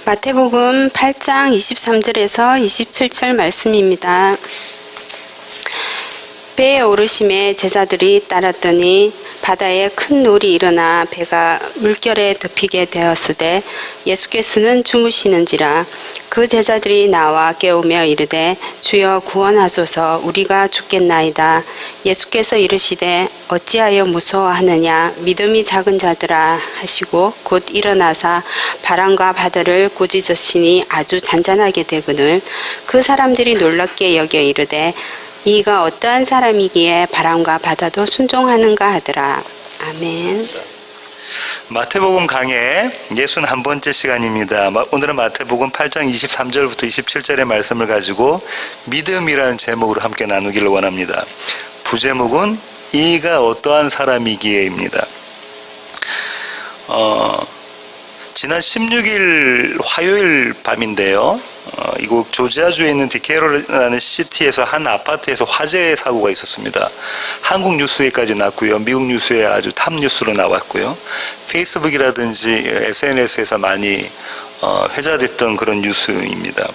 마태복음 8장 23절에서 27절 말씀입니다. 배에 오르심에 제자들이 따랐더니 바다에 큰 놀이 일어나 배가 물결에 덮이게 되었으되 예수께서는 주무시는지라. 그 제자들이 나와 깨우며 이르되 주여 구원하소서, 우리가 죽겠나이다. 예수께서 이르시되 어찌하여 무서워하느냐, 믿음이 작은 자들아 하시고 곧 일어나사 바람과 바다를 꾸짖으시니 아주 잔잔하게 되거늘 그 사람들이 놀랍게 여겨 이르되 이가 어떠한 사람이기에 바람과 바다도 순종하는가 하더라. 아멘. 마태복음 강해 61번째 시간입니다. 오늘은 마태복음 8장 23절부터 27절의 말씀을 가지고 믿음이라는 제목으로 함께 나누기를 원합니다. 부제목은 이가 어떠한 사람이기에입니다. 지난 16일 화요일 밤인데요. 이곳 조지아주에 있는 디케로라는 시티에서 한 아파트에서 화재 사고가 있었습니다. 한국 뉴스에까지 났고요. 미국 뉴스에 아주 탑 뉴스로 나왔고요. 페이스북이라든지 SNS에서 많이 회자됐던 그런 뉴스입니다.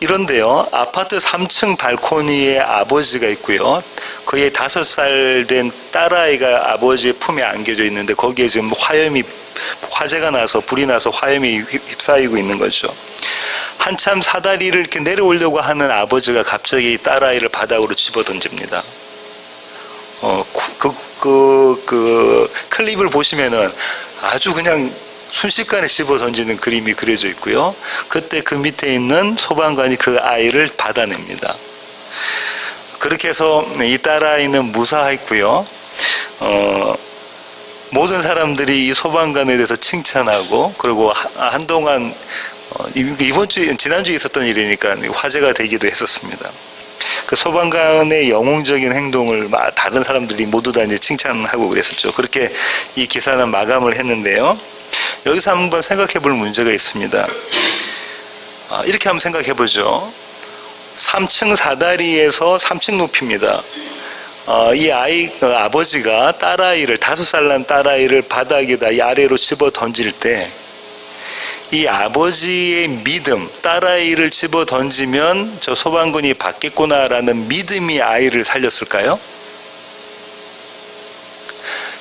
이런데요, 아파트 3층 발코니에 아버지가 있고요. 그의 5살 된 딸아이가 아버지의 품에 안겨져 있는데 거기에 지금 화재가 나서 불이 나서 화염이 휩싸이고 있는 거죠. 한참 사다리를 이렇게 내려오려고 하는 아버지가 갑자기 딸아이를 바닥으로 집어 던집니다. 그 클립을 보시면은 아주 그냥 순식간에 집어 던지는 그림이 그려져 있고요. 그때 그 밑에 있는 소방관이 그 아이를 받아냅니다. 그렇게 해서 이 딸아이는 무사했고요. 모든 사람들이 이 소방관에 대해서 칭찬하고, 그리고 한동안 지난주에 있었던 일이니까 화제가 되기도 했었습니다. 그 소방관의 영웅적인 행동을 다른 사람들이 모두 다 이제 칭찬하고 그랬었죠. 그렇게 이 기사는 마감을 했는데요. 여기서 한번 생각해 볼 문제가 있습니다. 이렇게 한번 생각해 보죠. 3층 사다리에서 3층 높이입니다. 이 아버지가 딸아이를, 5살 난 딸아이를 바닥에다 이 아래로 집어 던질 때 이 아버지의 믿음, 딸아이를 집어 던지면 저 소방관이 받겠구나라는 믿음이 아이를 살렸을까요?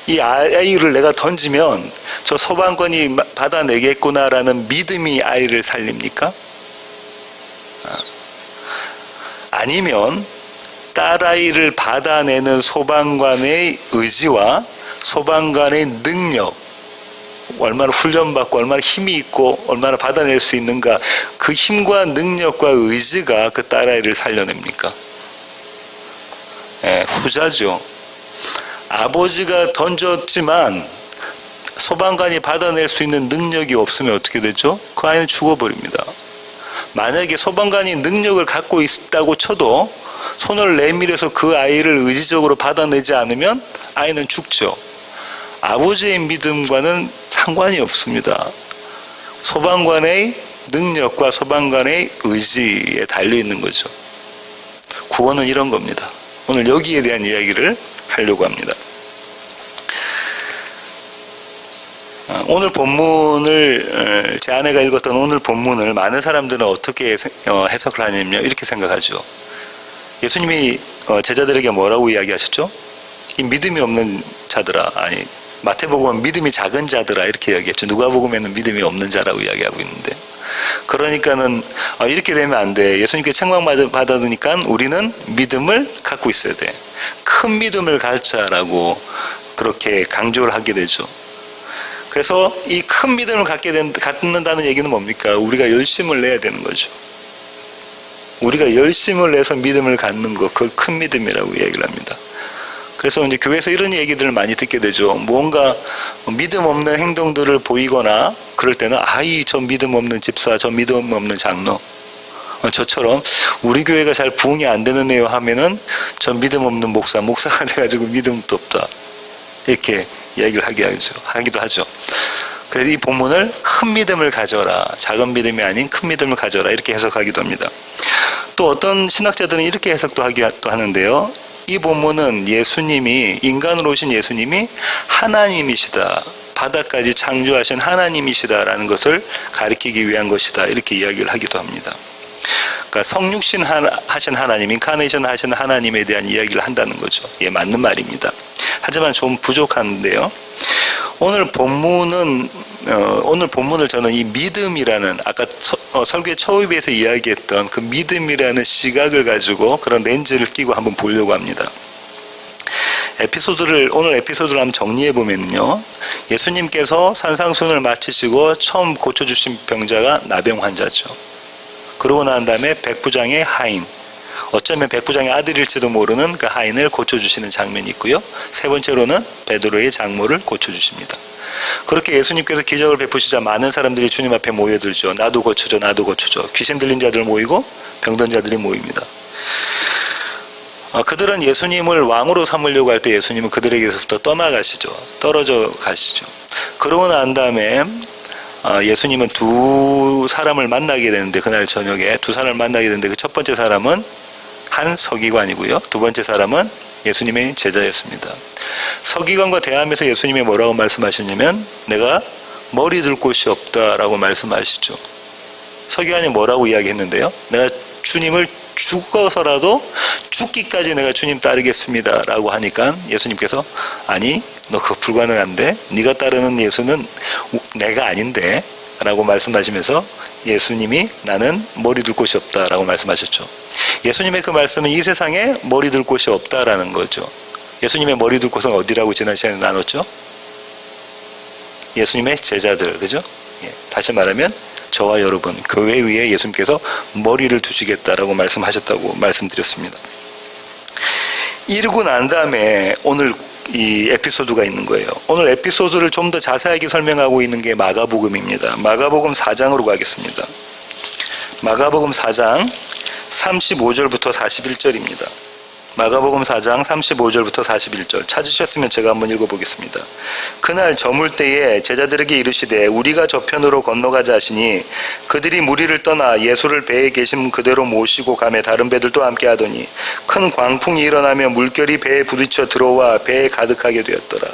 이 아이를 내가 던지면 저 소방관이 받아내겠구나라는 믿음이 아이를 살립니까? 아니면 딸아이를 받아내는 소방관의 의지와 소방관의 능력, 얼마나 훈련받고 얼마나 힘이 있고 얼마나 받아낼 수 있는가, 그 힘과 능력과 의지가 그 딸아이를 살려냅니까? 후자죠. 아버지가 던졌지만 소방관이 받아낼 수 있는 능력이 없으면 어떻게 되죠? 그 아이는 죽어버립니다. 만약에 소방관이 능력을 갖고 있다고 쳐도 손을 내밀어서 그 아이를 의지적으로 받아내지 않으면 아이는 죽죠. 아버지의 믿음과는 상관이 없습니다. 소방관의 능력과 소방관의 의지에 달려있는 거죠. 구원은 이런 겁니다. 오늘 여기에 대한 이야기를 하려고 합니다. 오늘 본문을, 제 아내가 읽었던 오늘 본문을 많은 사람들은 어떻게 해석을 하냐면요, 이렇게 생각하죠. 예수님이 제자들에게 뭐라고 이야기하셨죠? 이 믿음이 없는 자들아, 아니 마태복음은 믿음이 작은 자들아 이렇게 이야기했죠. 누가복음에는 믿음이 없는 자라고 이야기하고 있는데, 그러니까는 이렇게 되면 안 돼. 예수님께 책망받으니까 우리는 믿음을 갖고 있어야 돼. 큰 믿음을 갖자라고 그렇게 강조를 하게 되죠. 그래서 이 큰 믿음을 갖는다는 얘기는 뭡니까? 우리가 열심을 내야 되는 거죠. 우리가 열심을 내서 믿음을 갖는 것, 그걸 큰 믿음이라고 얘기를 합니다. 그래서 이제 교회에서 이런 얘기들을 많이 듣게 되죠. 뭔가 믿음 없는 행동들을 보이거나 그럴 때는 저 믿음 없는 집사, 저 믿음 없는 장로, 저처럼 우리 교회가 잘 부흥이 안 되는 애요 하면은 저 믿음 없는 목사가 돼가지고 믿음도 없다, 이렇게 얘기를 하기도 하죠. 그래서 이 본문을 큰 믿음을 가져라, 작은 믿음이 아닌 큰 믿음을 가져라 이렇게 해석하기도 합니다. 또 어떤 신학자들은 이렇게 해석도 하기도 하는데요. 이 본문은 예수님이, 인간으로 오신 예수님이 하나님이시다, 바다까지 창조하신 하나님이시다라는 것을 가리키기 위한 것이다. 이렇게 이야기를 하기도 합니다. 그러니까 성육신 하신 하나님, 인카네이션 하신 하나님에 대한 이야기를 한다는 거죠. 예, 맞는 말입니다. 하지만 좀 부족한데요. 오늘 본문을 저는 이 믿음이라는, 아까 설교의 초입에서 이야기했던 그 믿음이라는 시각을 가지고 그런 렌즈를 끼고 한번 보려고 합니다. 오늘 에피소드를 한번 정리해 보면요. 예수님께서 산상순을 마치시고 처음 고쳐주신 병자가 나병 환자죠. 그러고 난 다음에 백부장의 하인, 어쩌면 백부장의 아들일지도 모르는 그 하인을 고쳐주시는 장면이 있고요. 세 번째로는 베드로의 장모를 고쳐주십니다. 그렇게 예수님께서 기적을 베푸시자 많은 사람들이 주님 앞에 모여들죠. 나도 고쳐줘, 나도 고쳐줘. 귀신 들린 자들 모이고 병든 자들이 모입니다. 그들은 예수님을 왕으로 삼으려고 할 때 예수님은 그들에게서부터 떠나가시죠. 떨어져 가시죠. 그러고 난 다음에 예수님은 두 사람을 만나게 되는데, 그날 저녁에 두 사람을 만나게 되는데, 그 첫 번째 사람은 한 서기관이고요. 두 번째 사람은 예수님의 제자였습니다. 서기관과 대하면서 예수님이 뭐라고 말씀하셨냐면, 내가 머리 둘 곳이 없다라고 말씀하시죠. 서기관이 뭐라고 이야기했는데요. 내가 주님을 죽어서라도 죽기까지 내가 주님 따르겠습니다 라고 하니까 예수님께서, 아니, 너 그거 불가능한데, 네가 따르는 예수는 내가 아닌데 라고 말씀하시면서 예수님이 나는 머리 둘 곳이 없다 라고 말씀하셨죠. 예수님의 그 말씀은 이 세상에 머리 둘 곳이 없다라는 거죠. 예수님의 머리 둘 곳은 어디라고 지난 시간에 나눴죠? 예수님의 제자들, 그죠? 예, 다시 말하면 저와 여러분, 교회 위에 예수님께서 머리를 두시겠다라고 말씀하셨다고 말씀드렸습니다. 이르고 난 다음에 오늘 이 에피소드가 있는 거예요. 오늘 에피소드를 좀 더 자세하게 설명하고 있는 게 마가복음입니다. 마가복음 4장으로 가겠습니다. 마가복음 4장 35절부터 41절입니다. 마가복음 4장 35절부터 41절 찾으셨으면 제가 한번 읽어보겠습니다. 그날 저물 때에 제자들에게 이르시되 우리가 저편으로 건너가자 하시니 그들이 무리를 떠나 예수를 배에 계신 그대로 모시고 가매 다른 배들도 함께 하더니 큰 광풍이 일어나며 물결이 배에 부딪혀 들어와 배에 가득하게 되었더라.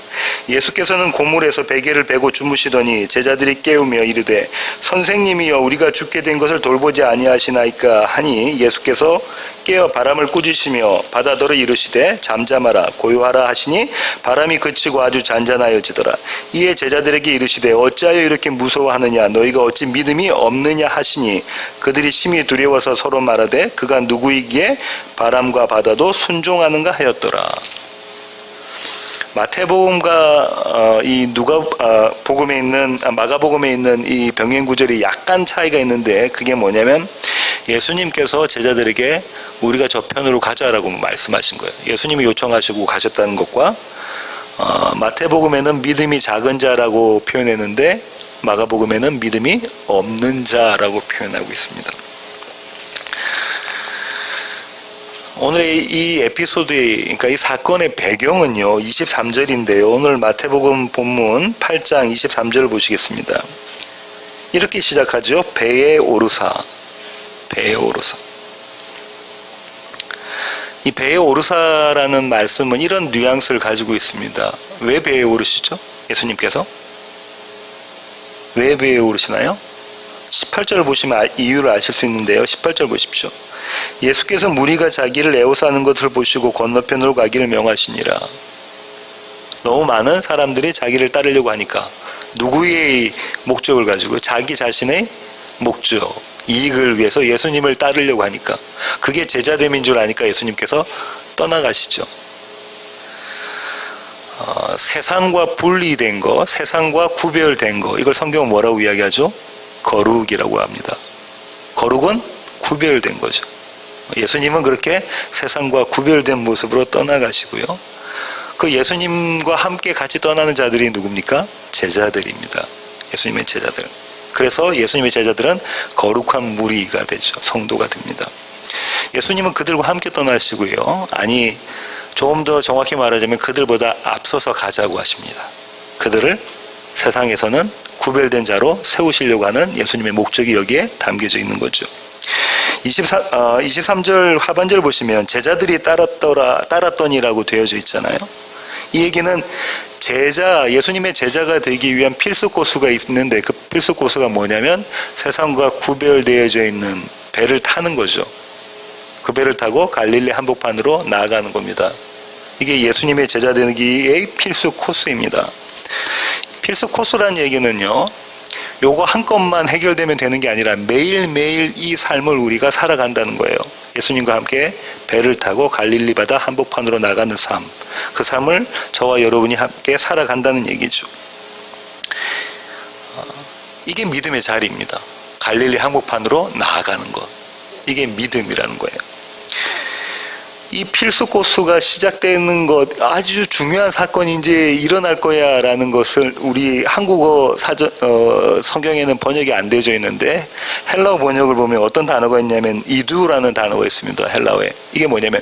예수께서는 고물에서 베개를 베고 주무시더니 제자들이 깨우며 이르되 선생님이여 우리가 죽게 된 것을 돌보지 아니하시나이까 하니 예수께서 깨어 바람을 꾸짖으시며 바다더러 이르시되 잠잠하라 고요하라 하시니 바람이 그치고 아주 잔잔하여지더라. 이에 제자들에게 이르시되 어찌하여 이렇게 무서워하느냐 너희가 어찌 믿음이 없느냐 하시니 그들이 심히 두려워서 서로 말하되 그가 누구이기에 바람과 바다도 순종하는가 하였더라. 마태복음과 이 복음에 있는 마가복음에 있는 이 병행 구절이 약간 차이가 있는데 그게 뭐냐면 예수님께서 제자들에게 우리가 저편으로 가자라고 말씀하신 거예요. 예수님이 요청하시고 가셨다는 것과 마태복음에는 믿음이 작은 자라고 표현했는데 마가복음에는 믿음이 없는 자라고 표현하고 있습니다. 오늘의 이 에피소드의, 그러니까 이 사건의 배경은요 23절인데요. 오늘 마태복음 본문 8장 23절을 보시겠습니다. 이렇게 시작하죠. 배에 오르사. 배에 오르사. 이 배에 오르사라는 말씀은 이런 뉘앙스를 가지고 있습니다. 왜 배에 오르시죠? 예수님께서? 왜 배에 오르시나요? 18절을 보시면 이유를 아실 수 있는데요. 18절 보십시오. 예수께서 무리가 자기를 에워싸는 것을 보시고 건너편으로 가기를 명하시니라. 너무 많은 사람들이 자기를 따르려고 하니까 누구의 목적을 가지고 자기 자신의 목적, 이익을 위해서 예수님을 따르려고 하니까 그게 제자됨인 줄 아니까 예수님께서 떠나가시죠. 세상과 분리된 거, 세상과 구별된 거, 이걸 성경은 뭐라고 이야기하죠? 거룩이라고 합니다. 거룩은 구별된 거죠. 예수님은 그렇게 세상과 구별된 모습으로 떠나가시고요. 그 예수님과 함께 같이 떠나는 자들이 누굽니까? 제자들입니다. 예수님의 제자들. 그래서 예수님의 제자들은 거룩한 무리가 되죠. 성도가 됩니다. 예수님은 그들과 함께 떠나시고요. 아니, 조금 더 정확히 말하자면 그들보다 앞서서 가자고 하십니다. 그들을 세상에서는 구별된 자로 세우시려고 하는 예수님의 목적이 여기에 담겨져 있는 거죠. 23절 하반절 보시면 제자들이 따랐더니라고 되어져 있잖아요. 이 얘기는 예수님의 제자가 되기 위한 필수 코스가 있는데 그 필수 코스가 뭐냐면 세상과 구별되어져 있는 배를 타는 거죠. 그 배를 타고 갈릴리 한복판으로 나아가는 겁니다. 이게 예수님의 제자 되기의 필수 코스입니다. 필수 코스라는 얘기는요, 요거 한 건만 해결되면 되는 게 아니라 매일매일 이 삶을 우리가 살아간다는 거예요. 예수님과 함께 배를 타고 갈릴리 바다 한복판으로 나가는 삶, 그 삶을 저와 여러분이 함께 살아간다는 얘기죠. 이게 믿음의 자리입니다. 갈릴리 한복판으로 나아가는 것, 이게 믿음이라는 거예요. 이 필수 코스가 시작되는 것, 아주 중요한 사건이 이제 일어날 거야 라는 것을 우리 한국어 성경에는 번역이 안 되어져 있는데 헬라어 번역을 보면 어떤 단어가 있냐면 이두라는 단어가 있습니다. 헬라어에. 이게 뭐냐면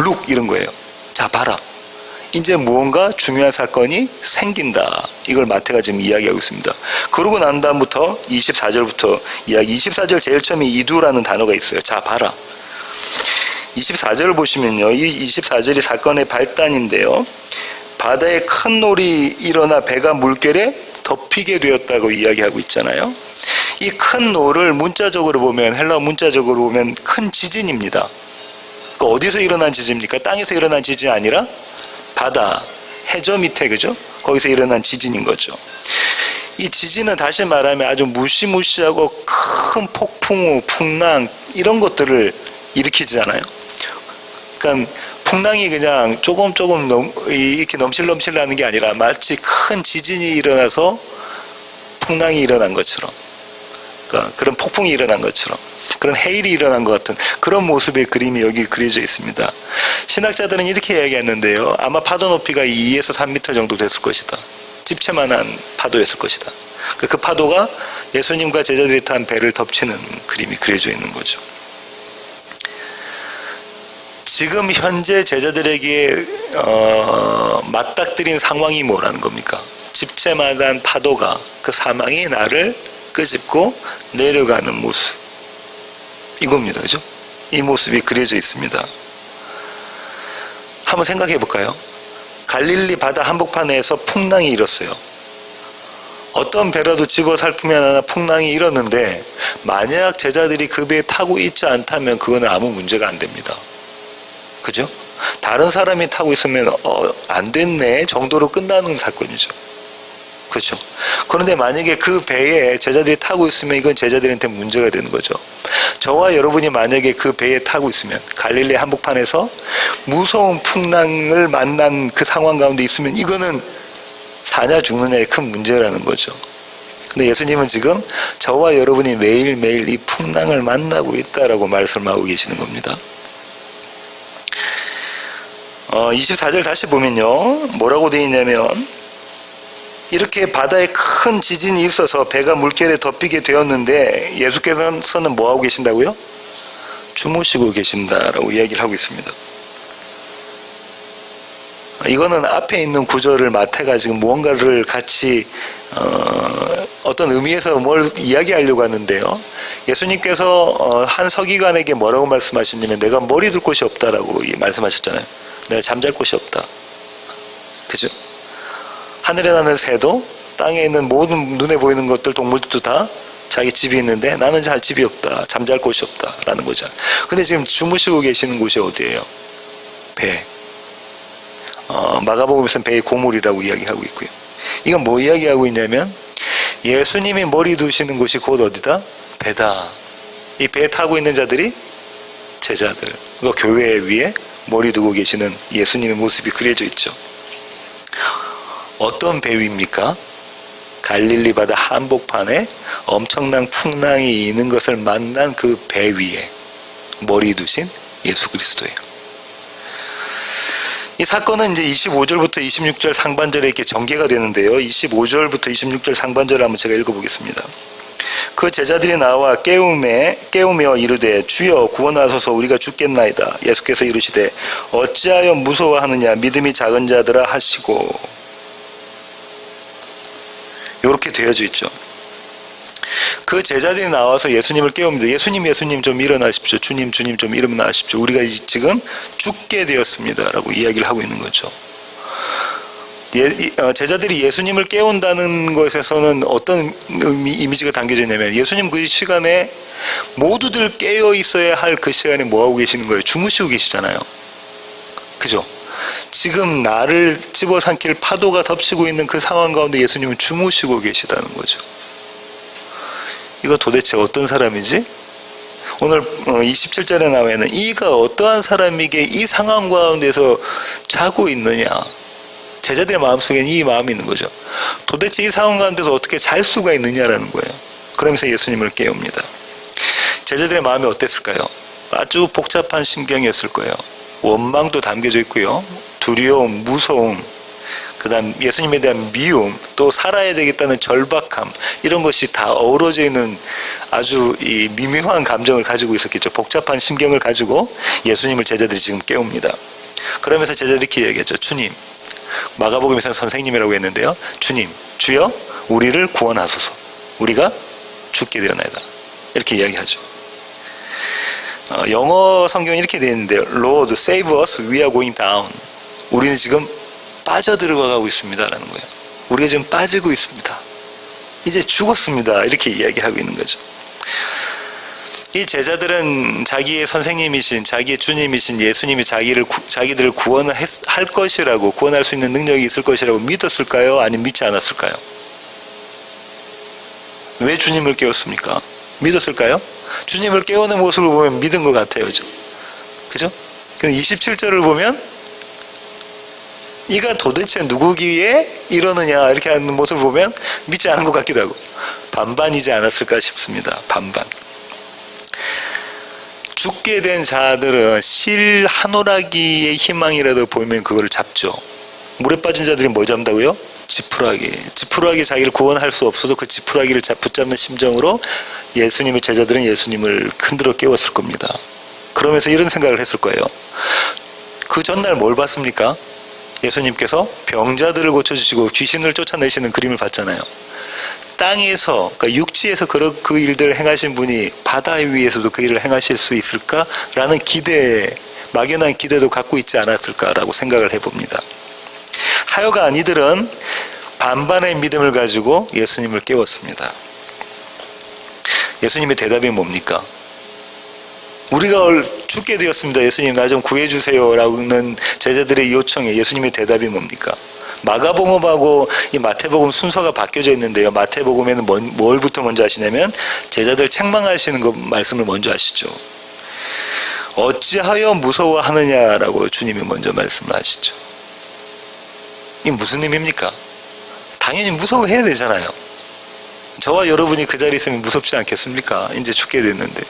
look 이런 거예요. 자, 봐라. 이제 무언가 중요한 사건이 생긴다. 이걸 마태가 지금 이야기하고 있습니다. 그러고 난 다음부터 24절부터 이야기, 24절 제일 처음에 이두라는 단어가 있어요. 자, 봐라. 24절을 보시면요, 이 24절이 사건의 발단인데요, 바다에 큰 놀이 일어나 배가 물결에 덮이게 되었다고 이야기하고 있잖아요. 이 큰 놀을 문자적으로 보면, 헬라어 문자적으로 보면 큰 지진입니다. 그 어디서 일어난 지진입니까? 땅에서 일어난 지진이 아니라 바다, 해저 밑에, 그죠? 거기서 일어난 지진인 거죠. 이 지진은 다시 말하면 아주 무시무시하고 큰 폭풍우, 풍랑 이런 것들을 일으키잖아요. 그러니까 풍랑이 그냥 조금 이렇게 넘실넘실 나는 게 아니라 마치 큰 지진이 일어나서 풍랑이 일어난 것처럼, 그러니까 그런 폭풍이 일어난 것처럼, 그런 해일이 일어난 것 같은 그런 모습의 그림이 여기 그려져 있습니다. 신학자들은 이렇게 이야기했는데요, 아마 파도 높이가 2에서 3m 정도 됐을 것이다. 집채만한 파도였을 것이다. 그 파도가 예수님과 제자들이 탄 배를 덮치는 그림이 그려져 있는 거죠. 지금 현재 제자들에게 맞닥뜨린 상황이 뭐라는 겁니까? 집채만한 파도가, 그 사망이 나를 끄집고 내려가는 모습, 이겁니다. 그죠? 이 모습이 그려져 있습니다. 한번 생각해 볼까요? 갈릴리 바다 한복판에서 풍랑이 일었어요. 어떤 배라도 집어삼키면 하나 풍랑이 일었는데 만약 제자들이 그 배에 타고 있지 않다면 그거는 아무 문제가 안 됩니다. 그죠? 다른 사람이 타고 있으면 안 됐네 정도로 끝나는 사건이죠. 그렇죠? 그런데 만약에 그 배에 제자들이 타고 있으면 이건 제자들한테 문제가 되는 거죠. 저와 여러분이 만약에 그 배에 타고 있으면 갈릴리 한복판에서 무서운 풍랑을 만난 그 상황 가운데 있으면 이거는 사냐 죽느냐의 큰 문제라는 거죠. 근데 예수님은 지금 저와 여러분이 매일매일 이 풍랑을 만나고 있다라고 말씀하고 계시는 겁니다. 24절 다시 보면요, 뭐라고 되어 있냐면, 이렇게 바다에 큰 지진이 있어서 배가 물결에 덮이게 되었는데 예수께서는 뭐 하고 계신다고요? 주무시고 계신다라고 이야기를 하고 있습니다. 이거는 앞에 있는 구절을 마태가 지금 무언가를 같이 어떤 의미에서 뭘 이야기하려고 하는데요, 예수님께서 한 서기관에게 뭐라고 말씀하셨냐면 내가 머리 둘 곳이 없다라고 말씀하셨잖아요. 내가 잠잘 곳이 없다. 그죠? 하늘에 나는 새도 땅에 있는 모든 눈에 보이는 것들, 동물들도 다 자기 집이 있는데 나는 잘 집이 없다. 잠잘 곳이 없다. 라는 거죠. 근데 지금 주무시고 계시는 곳이 어디예요? 배. 마가복음에서는 배의 고물이라고 이야기하고 있고요. 이건 뭐 이야기하고 있냐면 예수님이 머리 두시는 곳이 곧 어디다? 배다. 이 배 타고 있는 자들이 제자들, 그 교회 위에 머리 두고 계시는 예수님의 모습이 그려져 있죠. 어떤 배 위입니까? 갈릴리 바다 한복판에 엄청난 풍랑이 있는 것을 만난 그 배 위에 머리 두신 예수 그리스도예요. 이 사건은 이제 25절부터 26절 상반절에 이렇게 전개가 되는데요. 25절부터 26절 상반절을 한번 제가 읽어보겠습니다. 그 제자들이 나와 깨우며 이르되 주여 구원하소서 우리가 죽겠나이다. 예수께서 이르시되 어찌하여 무서워하느냐 믿음이 작은 자들아 하시고, 이렇게 되어져 있죠. 그 제자들이 나와서 예수님을 깨웁니다. 예수님 좀 일어나십시오. 주님 좀 일어나십시오. 우리가 지금 죽게 되었습니다 라고 이야기를 하고 있는 거죠. 제자들이 예수님을 깨운다는 것에서는 어떤 이미지가 담겨져 있냐면 예수님 그 시간에 모두들 깨어 있어야 할 그 시간에 뭐하고 계시는 거예요? 주무시고 계시잖아요. 그죠? 지금 나를 집어삼킬 파도가 덮치고 있는 그 상황 가운데 예수님은 주무시고 계시다는 거죠. 이거 도대체 어떤 사람이지? 오늘 27절에 나와 있는 이가 어떠한 사람이게 이 상황 가운데서 자고 있느냐. 제자들의 마음속에는 이 마음이 있는 거죠. 도대체 이 상황 가운데서 어떻게 잘 수가 있느냐라는 거예요. 그러면서 예수님을 깨웁니다. 제자들의 마음이 어땠을까요? 아주 복잡한 심경이었을 거예요. 원망도 담겨져 있고요. 두려움, 무서움, 그 다음 예수님에 대한 미움, 또 살아야 되겠다는 절박함, 이런 것이 다 어우러져 있는 아주 이 미묘한 감정을 가지고 있었겠죠. 복잡한 심경을 가지고 예수님을 제자들이 지금 깨웁니다. 그러면서 제자들이 이렇게 얘기했죠. 주님, 마가복음에서는 선생님이라고 했는데요. 주님, 주여 우리를 구원하소서. 우리가 죽게 되었나이다. 이렇게 이야기하죠. 영어 성경이 이렇게 되어 있는데요. Lord, save us, we are going down. 우리는 지금 빠져들어가고 있습니다 라는 거예요. 우리가 지금 빠지고 있습니다. 이제 죽었습니다. 이렇게 이야기하고 있는 거죠. 이 제자들은 자기의 선생님이신, 자기의 주님이신 예수님이 자기들을 구원할 것이라고, 구원할 수 있는 능력이 있을 것이라고 믿었을까요? 아니면 믿지 않았을까요? 왜 주님을 깨웠습니까? 믿었을까요? 주님을 깨우는 모습을 보면 믿은 것 같아요. 그죠? 근데 27절을 보면 이가 도대체 누구기에 이러느냐 이렇게 하는 모습을 보면 믿지 않은 것 같기도 하고 반반이지 않았을까 싶습니다. 반반. 죽게 된 자들은 실 한 오라기의 희망이라도 보이면 그거를 잡죠. 물에 빠진 자들이 뭘 잡는다고요? 지푸라기. 지푸라기 자기를 구원할 수 없어도 그 지푸라기를 붙잡는 심정으로 예수님의 제자들은 예수님을 흔들어 깨웠을 겁니다. 그러면서 이런 생각을 했을 거예요. 그 전날 뭘 봤습니까? 예수님께서 병자들을 고쳐주시고 귀신을 쫓아내시는 그림을 봤잖아요. 땅에서, 그러니까 육지에서 그 일들을 행하신 분이 바다 위에서도 그 일을 행하실 수 있을까라는 기대, 막연한 기대도 갖고 있지 않았을까라고 생각을 해봅니다. 하여간 이들은 반반의 믿음을 가지고 예수님을 깨웠습니다. 예수님의 대답이 뭡니까? 우리가 죽게 되었습니다. 예수님 나 좀 구해주세요 라는 제자들의 요청에 예수님의 대답이 뭡니까? 마가복음하고 이 마태복음 순서가 바뀌어져 있는데요. 마태복음에는 뭘부터 먼저 하시냐면 제자들 책망하시는 거 말씀을 먼저 하시죠. 어찌하여 무서워하느냐라고 주님이 먼저 말씀을 하시죠. 이게 무슨 의미입니까? 당연히 무서워해야 되잖아요. 저와 여러분이 그 자리에 있으면 무섭지 않겠습니까? 이제 죽게 됐는데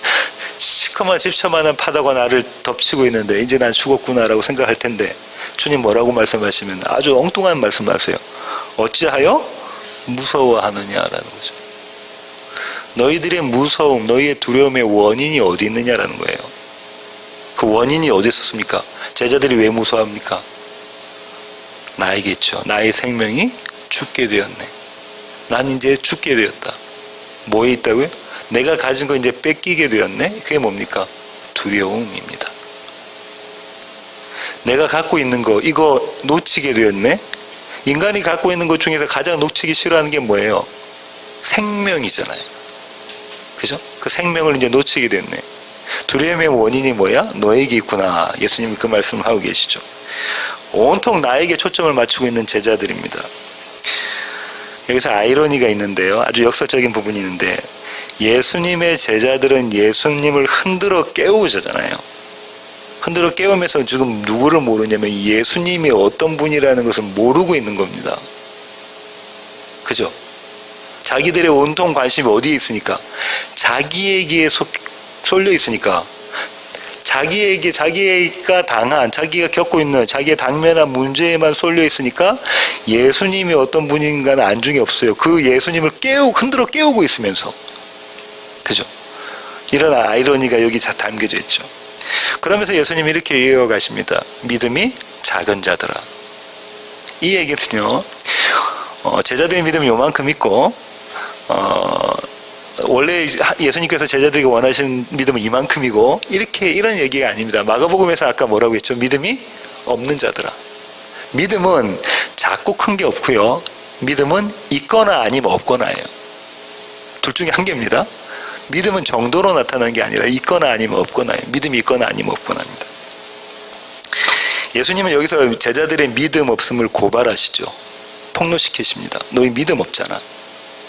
시커먼 집처만한 파도가 나를 덮치고 있는데 이제 난 죽었구나라고 생각할 텐데 주님 뭐라고 말씀하시면 아주 엉뚱한 말씀을 하세요. 어찌하여 무서워하느냐라는 거죠. 너희들의 무서움, 너희의 두려움의 원인이 어디 있느냐라는 거예요. 그 원인이 어디 있었습니까? 제자들이 왜 무서워합니까? 나에게 있죠. 나의 생명이 죽게 되었네. 난 이제 죽게 되었다. 뭐에 있다고요? 내가 가진 거 이제 뺏기게 되었네. 그게 뭡니까? 두려움입니다. 내가 갖고 있는 거 이거 놓치게 되었네. 인간이 갖고 있는 것 중에서 가장 놓치기 싫어하는 게 뭐예요? 생명이잖아요. 그죠? 그 생명을 이제 놓치게 됐네. 두려움의 원인이 뭐야? 너에게 있구나. 예수님이 그 말씀을 하고 계시죠. 온통 나에게 초점을 맞추고 있는 제자들입니다. 여기서 아이러니가 있는데요. 아주 역설적인 부분이 있는데 예수님의 제자들은 예수님을 흔들어 깨우잖아요. 흔들어 깨우면서 지금 누구를 모르냐면 예수님이 어떤 분이라는 것을 모르고 있는 겁니다. 그죠? 자기들의 온통 관심이 어디에 있으니까? 자기에게 쏠려 있으니까 자기가 당한, 자기가 겪고 있는, 자기의 당면한 문제에만 쏠려 있으니까 예수님이 어떤 분인가는 안중에 없어요. 그 예수님을 흔들어 깨우고 있으면서. 그죠? 이런 아이러니가 여기 담겨져 있죠. 그러면서 예수님이 이렇게 이어가십니다. 믿음이 작은 자들아. 이 얘기는요, 제자들의 믿음이 요만큼 있고, 원래 예수님께서 제자들에게 원하시는 믿음은 이만큼이고 이런 얘기가 아닙니다. 마가복음에서 아까 뭐라고 했죠? 믿음이 없는 자들아. 믿음은 작고 큰 게 없고요. 믿음은 있거나 아니면 없거나예요. 둘 중에 한 개입니다. 믿음은 정도로 나타나는 게 아니라 있거나 아니면 없거나예요. 믿음이 있거나 아니면 없거나입니다. 예수님은 여기서 제자들의 믿음 없음을 고발하시죠. 폭로시키십니다. 너희 믿음 없잖아.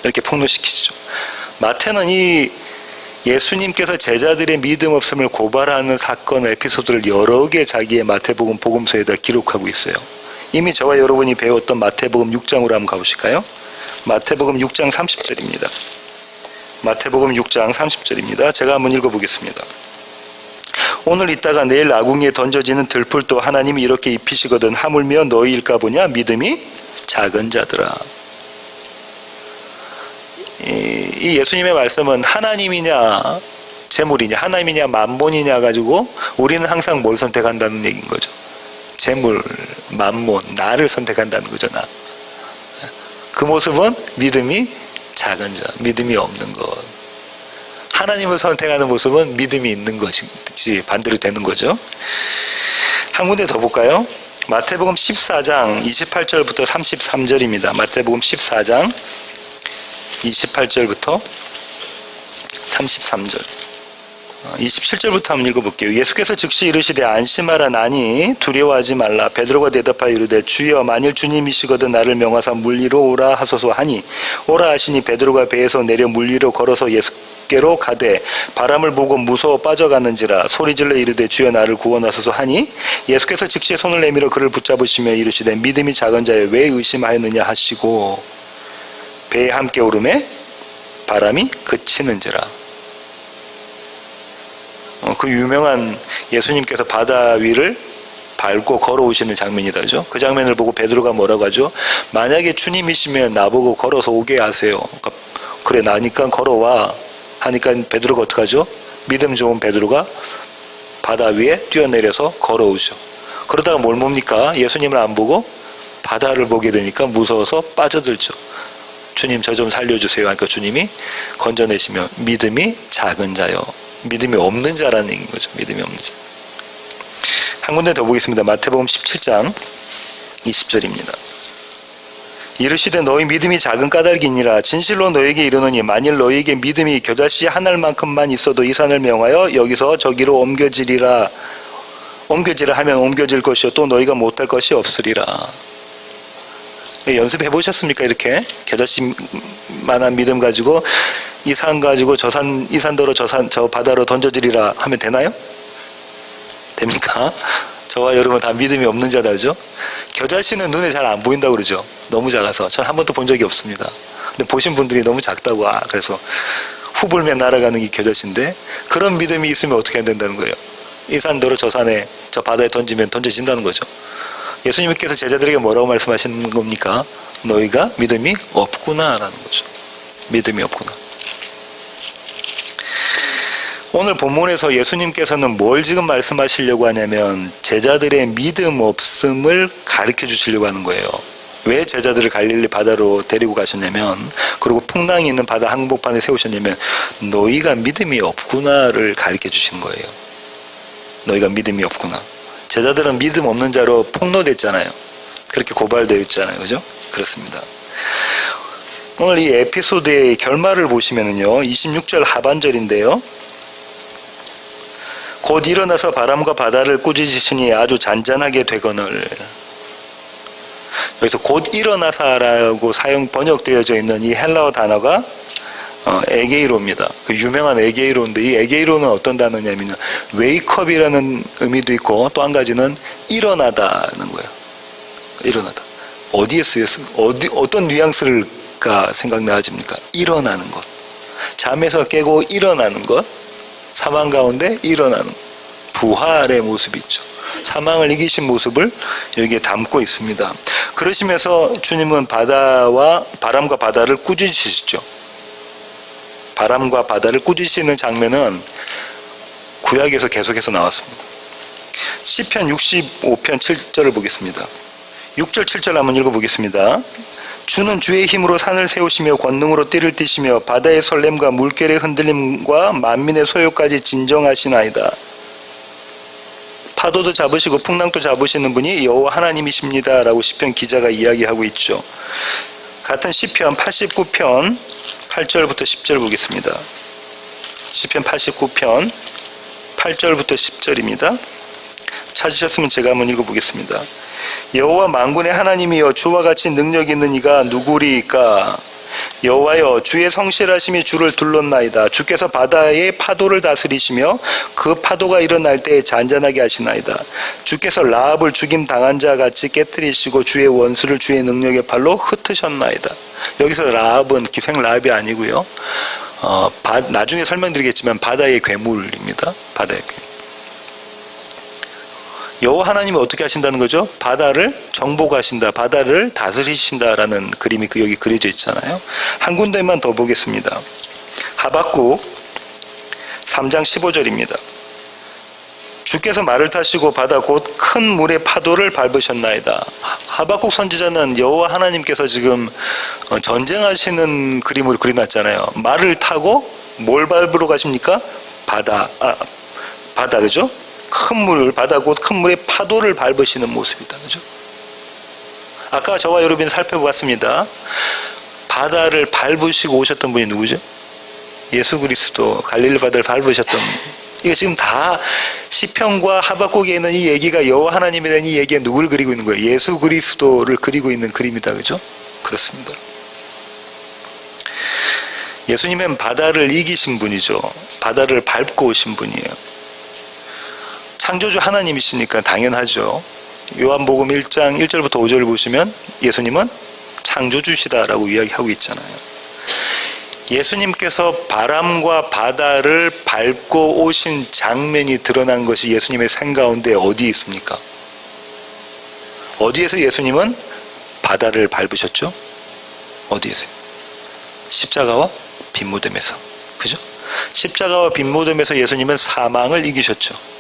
이렇게 폭로시키시죠. 마태는 이 예수님께서 제자들의 믿음 없음을 고발하는 사건 에피소드를 여러 개 자기의 마태복음 복음서에다 기록하고 있어요. 이미 저와 여러분이 배웠던 마태복음 6장으로 한번 가보실까요? 마태복음 6장 30절입니다. 마태복음 6장 30절입니다. 제가 한번 읽어보겠습니다. 오늘 있다가 내일 아궁이에 던져지는 들풀도 하나님이 이렇게 입히시거든 하물며 너희일까 보냐 믿음이 작은 자들아. 이 예수님의 말씀은 하나님이냐 재물이냐 하나님이냐 만몬이냐 가지고 우리는 항상 뭘 선택한다는 얘기인 거죠. 재물, 만몬, 나를 선택한다는 거죠. 나. 그 모습은 믿음이 작은 자, 믿음이 없는 것. 하나님을 선택하는 모습은 믿음이 있는 것이 반대로 되는 거죠. 한 군데 더 볼까요? 마태복음 14장 28절부터 33절입니다. 마태복음 14장 28절부터 33절. 27절부터 한번 읽어볼게요. 예수께서 즉시 이르시되 안심하라 나니 두려워하지 말라. 베드로가 대답하여 이르되 주여 만일 주님이시거든 나를 명하사 물 위로 오라 하소서 하니 오라 하시니 베드로가 배에서 내려 물 위로 걸어서 예수께로 가되 바람을 보고 무서워 빠져가는지라 소리질러 이르되 주여 나를 구원하소서 하니 예수께서 즉시 손을 내밀어 그를 붙잡으시며 이르시되 믿음이 작은 자여 왜 의심하였느냐 하시고 배에 함께 오르매 바람이 그치는지라. 그 유명한 예수님께서 바다 위를 밟고 걸어오시는 장면이다. 그죠? 그 장면을 보고 베드로가 뭐라고 하죠? 만약에 주님이시면 나보고 걸어서 오게 하세요. 그러니까 그래 나니까 걸어와 하니까 베드로가 어떡하죠? 믿음 좋은 베드로가 바다 위에 뛰어내려서 걸어오죠. 그러다가 뭘 뭡니까? 예수님을 안 보고 바다를 보게 되니까 무서워서 빠져들죠. 주님 저 좀 살려주세요 하니까 주님이 건져내시며 믿음이 작은 자요. 믿음이 없는 자라는 얘기인 거죠. 믿음이 없는 자. 한 군데 더 보겠습니다. 마태복음 17장 20절입니다. 이르시되 너희 믿음이 작은 까닭이니라 진실로 너에게 이르노니 만일 너에게 믿음이 겨자씨 한 알만큼만 있어도 이 산을 명하여 여기서 저기로 옮겨지리라 하면 옮겨질 것이요 또 너희가 못할 것이 없으리라. 연습해 보셨습니까? 이렇게 겨자씨만한 믿음 가지고 이 산 가지고 이 산더러 저 바다로 던져지리라 하면 되나요? 됩니까? 저와 여러분 다 믿음이 없는 자다죠. 겨자씨는 눈에 잘 안 보인다고 그러죠. 너무 작아서 전 한 번도 본 적이 없습니다. 근데 보신 분들이 너무 작다고 그래서 후불면 날아가는 게 겨자씨인데 그런 믿음이 있으면 어떻게 해야 된다는 거예요? 이 산더러 저 바다에 던지면 던져진다는 거죠. 예수님께서 제자들에게 뭐라고 말씀하시는 겁니까? 너희가 믿음이 없구나 라는 거죠. 믿음이 없구나. 오늘 본문에서 예수님께서는 뭘 지금 말씀하시려고 하냐면 제자들의 믿음 없음을 가르쳐 주시려고 하는 거예요. 왜 제자들을 갈릴리 바다로 데리고 가셨냐면 그리고 풍랑이 있는 바다 항복판에 세우셨냐면 너희가 믿음이 없구나를 가르쳐 주시는 거예요. 너희가 믿음이 없구나. 제자들은 믿음 없는 자로 폭로됐잖아요. 그렇게 고발되어 있잖아요. 그죠? 그렇습니다. 오늘 이 에피소드의 결말을 보시면은요. 26절 하반절인데요. 곧 일어나서 바람과 바다를 꾸짖으시니 아주 잔잔하게 되거늘. 여기서 곧 일어나서라고 번역되어져 있는 이 헬라어 단어가 에게이로입니다. 그 유명한 에게이로인데 이 에게이로는 어떤 단어냐면 웨이크업이라는 의미도 있고 또 한 가지는 일어나다는 거예요. 일어나다. 어디에 쓰였어요? 어떤 뉘앙스가 생각나집니까? 일어나는 것. 잠에서 깨고 일어나는 것. 사망 가운데 일어나는 부활의 모습이 있죠. 사망을 이기신 모습을 여기에 담고 있습니다. 그러시면서 주님은 바람과 바다를 꾸짖으시죠. 바람과 바다를 꾸짖으시는 장면은 구약에서 계속해서 나왔습니다. 시편 65편 7절을 보겠습니다. 6절 7절 한번 읽어보겠습니다. 주는 주의 힘으로 산을 세우시며 권능으로 띠를 띠시며 바다의 설렘과 물결의 흔들림과 만민의 소요까지 진정하시나이다. 파도도 잡으시고 풍랑도 잡으시는 분이 여호와 하나님이십니다라고 시편 기자가 이야기하고 있죠. 같은 시편 89편 8절부터 10절 보겠습니다. 시편 89편 8절부터 10절입니다. 찾으셨으면 제가 한번 읽어보겠습니다. 여호와 만군의 하나님이여 주와 같이 능력 있는 이가 누구리이까? 여호와여 주의 성실하심이 주를 둘렀나이다. 주께서 바다의 파도를 다스리시며 그 파도가 일어날 때 잔잔하게 하시나이다. 주께서 라합을 죽임 당한 자 같이 깨뜨리시고 주의 원수를 주의 능력의 팔로 흩으셨나이다. 여기서 라합은 기생 라합이 아니고요. 나중에 설명드리겠지만 바다의 괴물입니다. 바다의 괴물. 여호와 하나님이 어떻게 하신다는 거죠? 바다를 정복하신다, 바다를 다스리신다라는 그림이 여기 그려져 있잖아요. 한 군데만 더 보겠습니다. 하박국 3장 15절입니다. 주께서 말을 타시고 바다 곧 큰 물의 파도를 밟으셨나이다. 하박국 선지자는 여호와 하나님께서 지금 전쟁하시는 그림으로 그려놨잖아요. 말을 타고 뭘 밟으러 가십니까? 바다, 그죠? 큰 물, 바다 곧 큰 물의 파도를 밟으시는 모습이다. 그죠? 아까 저와 여러분이 살펴보았습니다. 바다를 밟으시고 오셨던 분이 누구죠? 예수 그리스도, 갈릴리 바다를 밟으셨던 분. 이게 지금 다 시편과 하박국에 있는 이 얘기가 여호와 하나님에 대한 이 얘기가 누굴 그리고 있는 거예요? 예수 그리스도를 그리고 있는 그림이다. 그죠? 그렇습니다. 예수님은 바다를 이기신 분이죠. 바다를 밟고 오신 분이에요. 창조주 하나님이시니까 당연하죠. 요한복음 1장 1절부터 5절을 보시면 예수님은 창조주시다라고 이야기하고 있잖아요. 예수님께서 바람과 바다를 밟고 오신 장면이 드러난 것이 예수님의 생 가운데 어디에 있습니까? 어디에서 예수님은 바다를 밟으셨죠? 어디에서요? 십자가와 빈무덤에서. 그죠? 십자가와 빈무덤에서 예수님은 사망을 이기셨죠.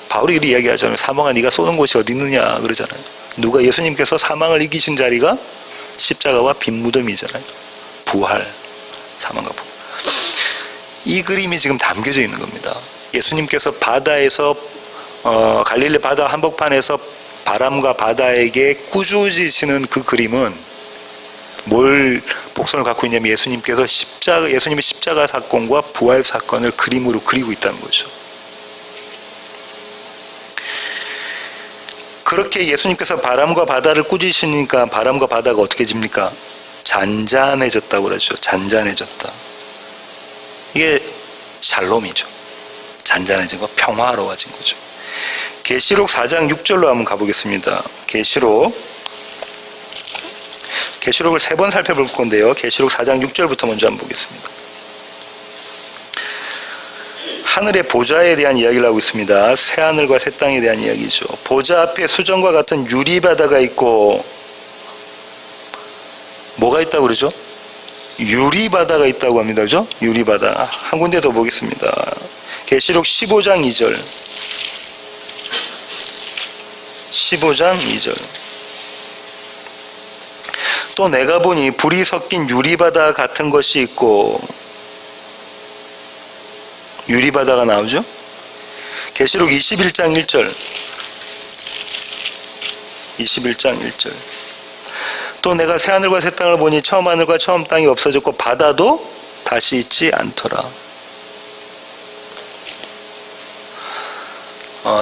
바울이 이렇게 이야기하잖아요. 사망아 네가 쏘는 곳이 어디 있느냐 그러잖아요. 누가 예수님께서 사망을 이기신 자리가 십자가와 빈무덤이잖아요. 부활, 사망과 부활. 이 그림이 지금 담겨져 있는 겁니다. 예수님께서 바다에서 갈릴리 바다 한복판에서 바람과 바다에게 꾸짖으시는 그 그림은 뭘 복선을 갖고 있냐면 예수님께서 예수님의 십자가 사건과 부활 사건을 그림으로 그리고 있다는 거죠. 그렇게 예수님께서 바람과 바다를 꾸짖으시니까 바람과 바다가 어떻게 집니까? 잔잔해졌다고 그러죠. 잔잔해졌다. 이게 샬롬이죠. 잔잔해진 거, 평화로워진 거죠. 계시록 4장 6절로 한번 가보겠습니다. 계시록을 3번 살펴볼 건데요. 계시록 4장 6절부터 먼저 한번 보겠습니다. 하늘의 보좌에 대한 이야기를 하고 있습니다. 새하늘과 새 땅에 대한 이야기죠. 보좌 앞에 수정과 같은 유리바다가 있고 뭐가 있다고 그러죠? 유리바다가 있다고 합니다. 그죠? 유리바다. 한 군데 더 보겠습니다. 계시록 15장 2절. 15장 2절. 또 내가 보니 불이 섞인 유리바다 같은 것이 있고, 유리바다가 나오죠? 계시록 21장 1절. 21장 1절. 또 내가 새 하늘과 새 땅을 보니 처음 하늘과 처음 땅이 없어졌고 바다도 다시 있지 않더라.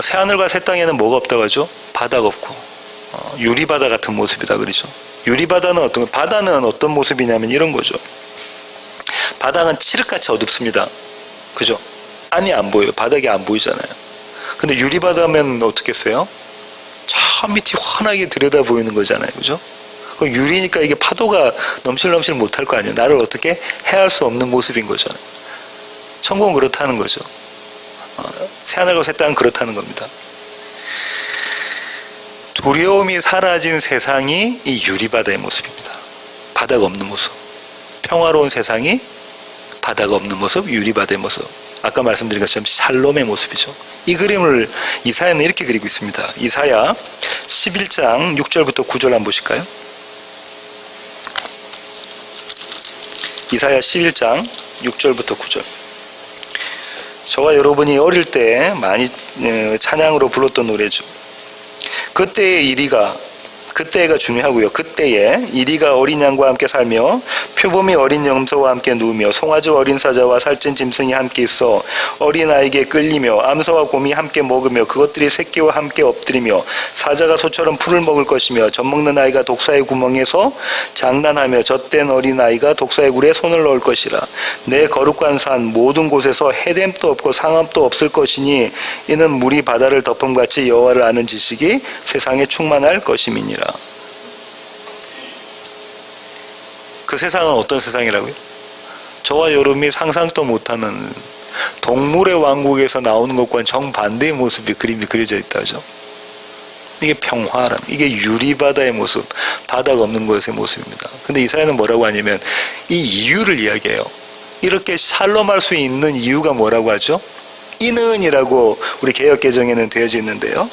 새 하늘과 새 땅에는 뭐가 없다고 하죠? 바다가 없고 유리바다 같은 모습이다 그러죠. 유리바다는 어떤 바다는 어떤 모습이냐면 이런 거죠. 바닥은 칠흑같이 어둡습니다. 그죠? 안이 안 보여요. 바닥이 안 보이잖아요. 근데 유리바다면 어떻겠어요? 저 밑이 환하게 들여다 보이는 거잖아요. 그죠? 그럼 유리니까 이게 파도가 넘실넘실 못할 거 아니에요. 나를 어떻게 해할 수 없는 모습인 거잖아요. 천국은 그렇다는 거죠. 새하늘과 새 땅은 그렇다는 겁니다. 두려움이 사라진 세상이 이 유리바다의 모습입니다. 바다가 없는 모습. 평화로운 세상이 바다가 없는 모습, 유리바다의 모습. 아까 말씀드린 것처럼 샬롬의 모습이죠. 이 그림을 이사야는 이렇게 그리고 있습니다. 이사야 11장 6절부터 9절 한번 보실까요? 이사야 11장 6절부터 9절. 저와 여러분이 어릴 때 많이 찬양으로 불렀던 노래죠. 그때의 이리가, 그때가 중요하고요. 그때에 이리가 어린 양과 함께 살며 표범이 어린 염소와 함께 누우며 송아지 어린 사자와 살찐 짐승이 함께 있어 어린아이에게 끌리며 암소와 곰이 함께 먹으며 그것들이 새끼와 함께 엎드리며 사자가 소처럼 풀을 먹을 것이며 젖먹는 아이가 독사의 구멍에서 장난하며 젖된 어린아이가 독사의 굴에 손을 넣을 것이라. 내 거룩한 산 모든 곳에서 해됨도 없고 상함도 없을 것이니 이는 물이 바다를 덮음같이 여호와를 아는 지식이 세상에 충만할 것임이니라. 그 세상은 어떤 세상이라고요? 저와 여러분이 상상도 못하는 동물의 왕국에서 나오는 것과는 정반대의 모습이 그림이 그려져 있다죠. 이게 평화란, 이게 유리바다의 모습, 바다가 없는 것의 모습입니다. 근데 이사야는 뭐라고 하냐면 이 이유를 이야기해요. 이렇게 샬롬할 수 있는 이유가 뭐라고 하죠? 이는이라고 우리 개역개정에는 되어져 있는데요.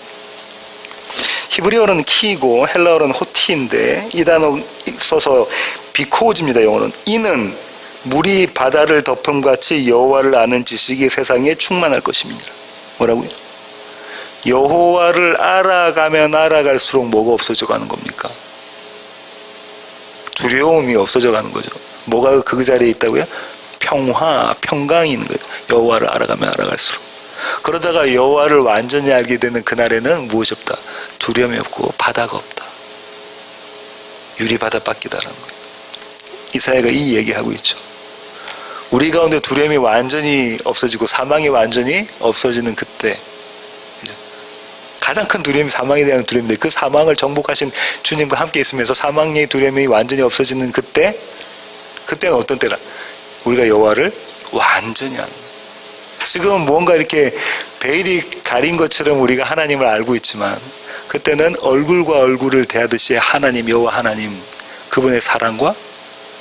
히브리어는 키이고 헬라어는 호티인데 이 단어 써서 비코즈입니다. 영어는. 이는 물이 바다를 덮음같이 여호와를 아는 지식이 세상에 충만할 것입니다. 뭐라고요? 여호와를 알아가면 알아갈수록 뭐가 없어져 가는 겁니까? 두려움이 없어져 가는 거죠. 뭐가 그 자리에 있다고요? 평화, 평강이 있는 거예요. 여호와를 알아가면 알아갈수록. 그러다가 여호와를 완전히 알게 되는 그날에는 무엇이 없다? 두려움이 없고 바다가 없다. 유리바다 밖이다라는 거예요. 이사야가 이 얘기하고 있죠. 우리 가운데 두려움이 완전히 없어지고 사망이 완전히 없어지는 그때, 가장 큰 두려움이 사망에 대한 두려움인데 그 사망을 정복하신 주님과 함께 있으면서 사망의 두려움이 완전히 없어지는 그때는 어떤 때라? 우리가 여호와를 완전히 아는 거예요. 지금은 뭔가 이렇게 베일이 가린 것처럼 우리가 하나님을 알고 있지만 그때는 얼굴과 얼굴을 대하듯이 하나님, 여호와 하나님, 그분의 사랑과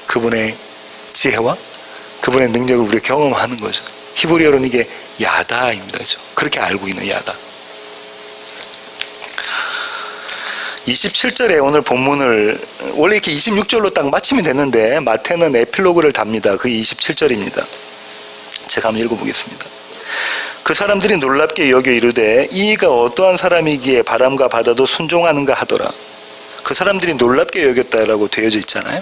그분의 지혜와 그분의 능력을 우리가 경험하는 거죠. 히브리어로는 이게 야다입니다. 그렇게 알고 있는 야다. 27절에 오늘 본문을 원래 이렇게 26절로 딱 마치면 되는데 마태는 에필로그를 답니다. 그 27절입니다. 제가 한번 읽어보겠습니다. 그 사람들이 놀랍게 여겨 이르되 이가 어떠한 사람이기에 바람과 바다도 순종하는가 하더라. 그 사람들이 놀랍게 여겼다라고 되어져 있잖아요.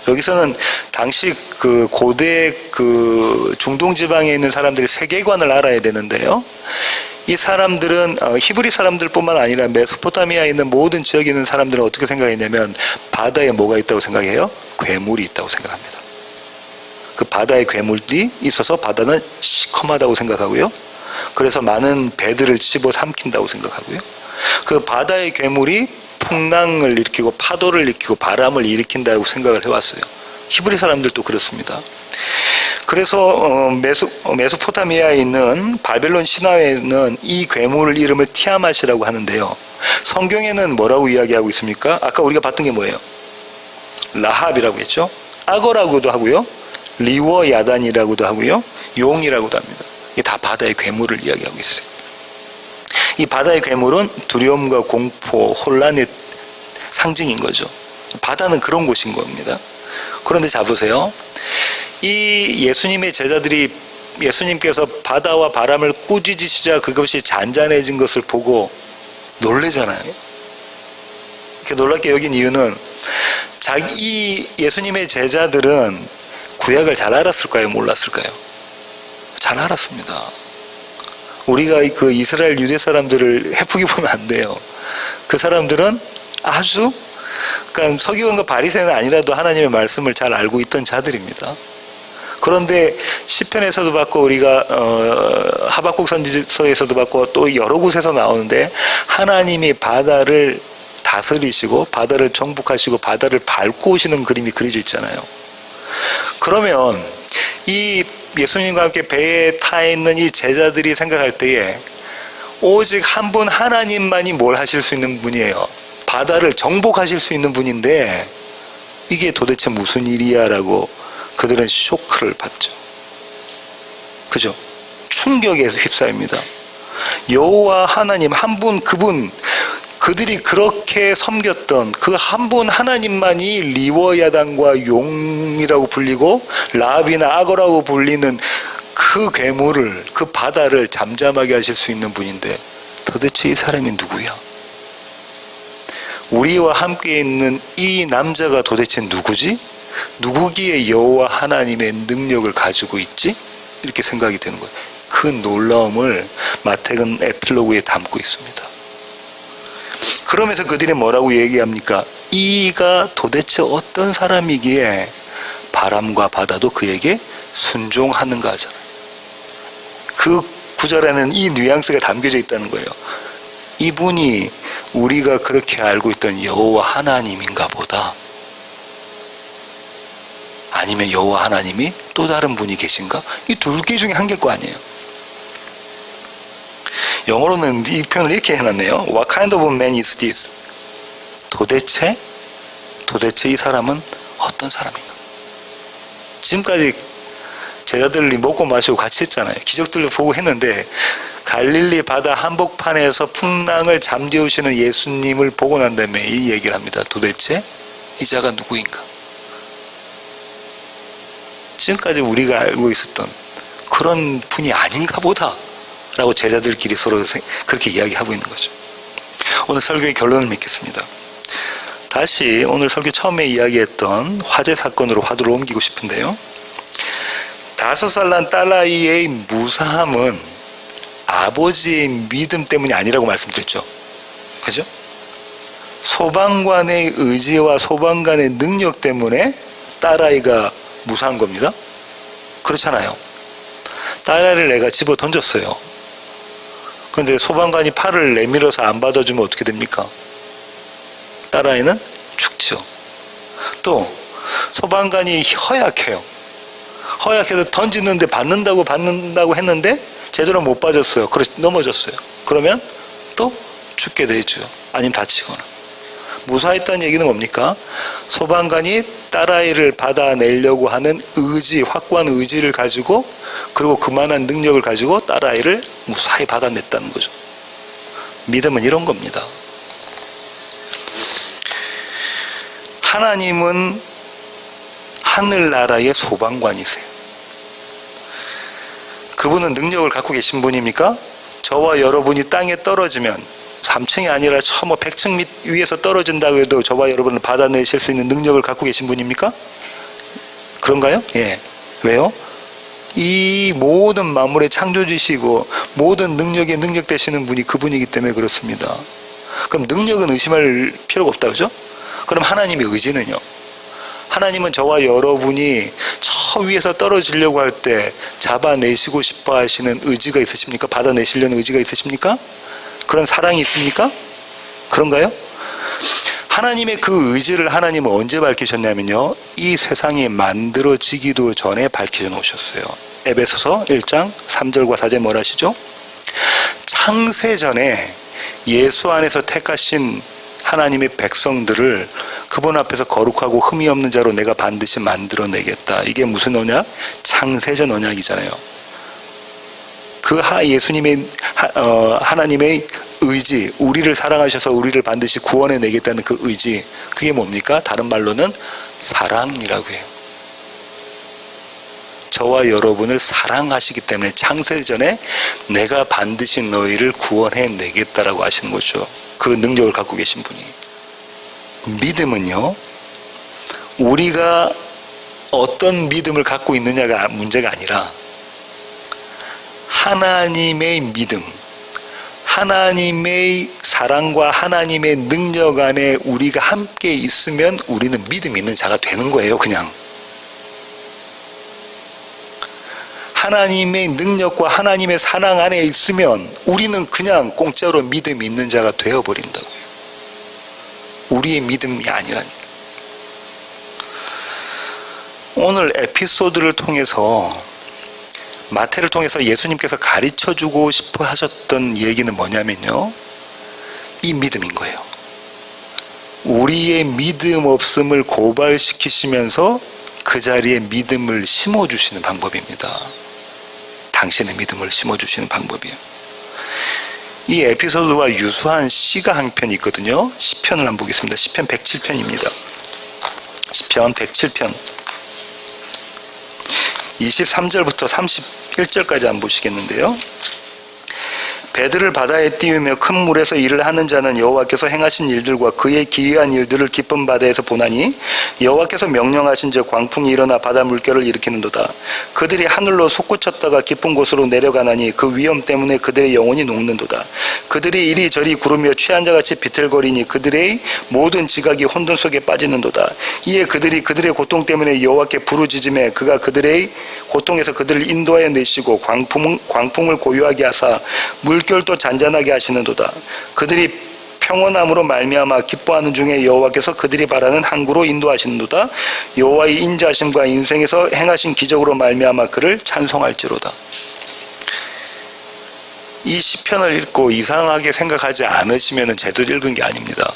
여기서는 당시 그 고대 그 중동 지방에 있는 사람들이 세계관을 알아야 되는데요. 이 사람들은 히브리 사람들뿐만 아니라 메소포타미아에 있는 모든 지역에 있는 사람들은 어떻게 생각했냐면 바다에 뭐가 있다고 생각해요? 괴물이 있다고 생각합니다. 그 바다에 괴물이 있어서 바다는 시커멓다고 생각하고요. 그래서 많은 배들을 씹어 삼킨다고 생각하고요. 그 바다의 괴물이 풍랑을 일으키고 파도를 일으키고 바람을 일으킨다고 생각을 해왔어요. 히브리 사람들도 그렇습니다. 그래서 메소포타미아에 있는 바벨론 신화에는 이 괴물을 이름을 티아맛이라고 하는데요. 성경에는 뭐라고 이야기하고 있습니까? 아까 우리가 봤던 게 뭐예요? 라합이라고 했죠. 악어라고도 하고요. 리워 야단이라고도 하고요. 용이라고도 합니다. 이게 다 바다의 괴물을 이야기하고 있어요. 이 바다의 괴물은 두려움과 공포, 혼란의 상징인 거죠. 바다는 그런 곳인 겁니다. 그런데 자 보세요. 이 예수님의 제자들이 예수님께서 바다와 바람을 꾸짖으시자 그것이 잔잔해진 것을 보고 놀래잖아요. 이렇게 놀랍게 여긴 이유는 이 예수님의 제자들은 구약을 잘 알았을까요? 몰랐을까요? 잘 알았습니다. 우리가 그 이스라엘 유대 사람들을 헤프게 보면 안 돼요. 그 사람들은 아주 그러니까 서기관과 바리새는 아니라도 하나님의 말씀을 잘 알고 있던 자들입니다. 그런데 시편에서도 봤고 우리가 하박국 선지서에서도 봤고 또 여러 곳에서 나오는데 하나님이 바다를 다스리시고 바다를 정복하시고 바다를 밟고 오시는 그림이 그려져 있잖아요. 그러면 이 예수님과 함께 배에 타 있는 이 제자들이 생각할 때에 오직 한 분 하나님만이 뭘 하실 수 있는 분이에요. 바다를 정복하실 수 있는 분인데 이게 도대체 무슨 일이야 라고 그들은 쇼크를 받죠. 그죠? 충격에 휩싸입니다. 여호와 하나님 한 분 그들이 그렇게 섬겼던 그 한 분 하나님만이 리워야단과 용이라고 불리고 라합이나 악어라고 불리는 그 괴물을, 그 바다를 잠잠하게 하실 수 있는 분인데 도대체 이 사람이 누구야? 우리와 함께 있는 이 남자가 도대체 누구지? 누구기에 여호와 하나님의 능력을 가지고 있지? 이렇게 생각이 되는 거예요. 그 놀라움을 마태는 에필로그에 담고 있습니다. 그러면서 그들이 뭐라고 얘기합니까? 이가 도대체 어떤 사람이기에 바람과 바다도 그에게 순종하는가 하잖아요. 그 구절에는 이 뉘앙스가 담겨져 있다는 거예요. 이분이 우리가 그렇게 알고 있던 여호와 하나님인가 보다. 아니면 여호와 하나님이 또 다른 분이 계신가? 이 둘 개 중에 한 개일 거 아니에요. 영어로는 이 표현을 이렇게 해놨네요. What kind of man is this? 도대체 이 사람은 어떤 사람인가? 지금까지 제자들이 먹고 마시고 같이 했잖아요. 기적들도 보고 했는데 갈릴리 바다 한복판에서 풍랑을 잠재우시는 예수님을 보고 난 다음에 이 얘기를 합니다. 도대체 이 자가 누구인가? 지금까지 우리가 알고 있었던 그런 분이 아닌가 보다 라고 제자들끼리 서로 그렇게 이야기하고 있는 거죠. 오늘 설교의 결론을 맺겠습니다. 다시 오늘 설교 처음에 이야기했던 화재 사건으로 화두를 옮기고 싶은데요. 5살 난 딸아이의 무사함은 아버지의 믿음 때문이 아니라고 말씀드렸죠. 그죠? 소방관의 의지와 소방관의 능력 때문에 딸아이가 무사한 겁니다. 그렇잖아요. 딸아이를 내가 집어 던졌어요. 그런데 소방관이 팔을 내밀어서 안 받아주면 어떻게 됩니까? 딸아이는 죽죠. 또 소방관이 허약해요. 허약해서 던지는데 받는다고 했는데 제대로 못 받았어요. 그래서 넘어졌어요. 그러면 또 죽게 되죠. 아니면 다치거나. 무사했다는 얘기는 뭡니까? 소방관이 딸아이를 받아내려고 하는 의지, 확고한 의지를 가지고 그리고 그만한 능력을 가지고 딸아이를 무사히 받아냈다는 거죠. 믿음은 이런 겁니다. 하나님은 하늘나라의 소방관이세요. 그분은 능력을 갖고 계신 분입니까? 저와 여러분이 땅에 떨어지면 3층이 아니라 100층 위에서 떨어진다고 해도 저와 여러분을 받아내실 수 있는 능력을 갖고 계신 분입니까? 그런가요? 예. 왜요? 이 모든 만물의 창조주시고 모든 능력의 능력 되시는 분이 그분이기 때문에 그렇습니다. 그럼 능력은 의심할 필요가 없다, 그죠? 그럼 하나님의 의지는요? 하나님은 저와 여러분이 저 위에서 떨어지려고 할 때 잡아내시고 싶어 하시는 의지가 있으십니까? 받아내시려는 의지가 있으십니까? 그런 사랑이 있습니까? 그런가요? 하나님의 그 의지를 하나님은 언제 밝히셨냐면요. 이 세상이 만들어지기도 전에 밝혀 놓으셨어요. 에베소서 1장 3절과 4절 뭐라 하시죠? 창세전에 예수 안에서 택하신 하나님의 백성들을 그분 앞에서 거룩하고 흠이 없는 자로 내가 반드시 만들어내겠다. 이게 무슨 언약? 창세전 언약이잖아요. 그 예수님의 하나님의 의지, 우리를 사랑하셔서 우리를 반드시 구원해내겠다는 그 의지, 그게 뭡니까? 다른 말로는 사랑이라고 해요. 저와 여러분을 사랑하시기 때문에 창세전에 내가 반드시 너희를 구원해내겠다라고 하시는 거죠. 그 능력을 갖고 계신 분이. 믿음은요, 우리가 어떤 믿음을 갖고 있느냐가 문제가 아니라 하나님의 믿음, 하나님의 사랑과 하나님의 능력 안에 우리가 함께 있으면 우리는 믿음 있는 자가 되는 거예요. 그냥 하나님의 능력과 하나님의 사랑 안에 있으면 우리는 그냥 공짜로 믿음 있는 자가 되어버린다고요. 우리의 믿음이 아니라니까. 오늘 에피소드를 통해서, 마태를 통해서 예수님께서 가르쳐주고 싶어 하셨던 얘기는 뭐냐면요, 이 믿음인 거예요. 우리의 믿음 없음을 고발시키시면서 그 자리에 믿음을 심어주시는 방법입니다. 당신의 믿음을 심어주시는 방법이에요. 이 에피소드와 유사한 시가 한 편이 있거든요. 시편을 한번 보겠습니다. 시편 107편입니다. 시편 107편 23절부터 31절까지 한번 보시겠는데요. 배들을 바다에 띄우며 큰 물에서 일을 하는 자는 여호와께서 행하신 일들과 그의 기이한 일들을 깊은 바다에서 보나니 여호와께서 명령하신즉 광풍이 일어나 바다 물결을 일으키는도다. 그들이 하늘로 솟구쳤다가 깊은 곳으로 내려가나니 그 위험 때문에 그들의 영혼이 녹는도다. 그들이 이리저리 구르며 취한 자같이 비틀거리니 그들의 모든 지각이 혼돈 속에 빠지는도다. 이에 그들이 그들의 고통 때문에 여호와께 부르짖으매 그가 그들의 고통에서 그들을 인도하여 내시고 광풍을 고요하게 하사 물결도 잔잔하게 하시는도다. 그들이 평온함으로 말미암아 기뻐하는 중에 여호와께서 그들이 바라는 항구로 인도하시는도다. 여호와의 인자하심과 인생에서 행하신 기적으로 말미암아 그를 찬송할지로다. 이 시편을 읽고 이상하게 생각하지 않으시면 제대로 읽은 게 아닙니다.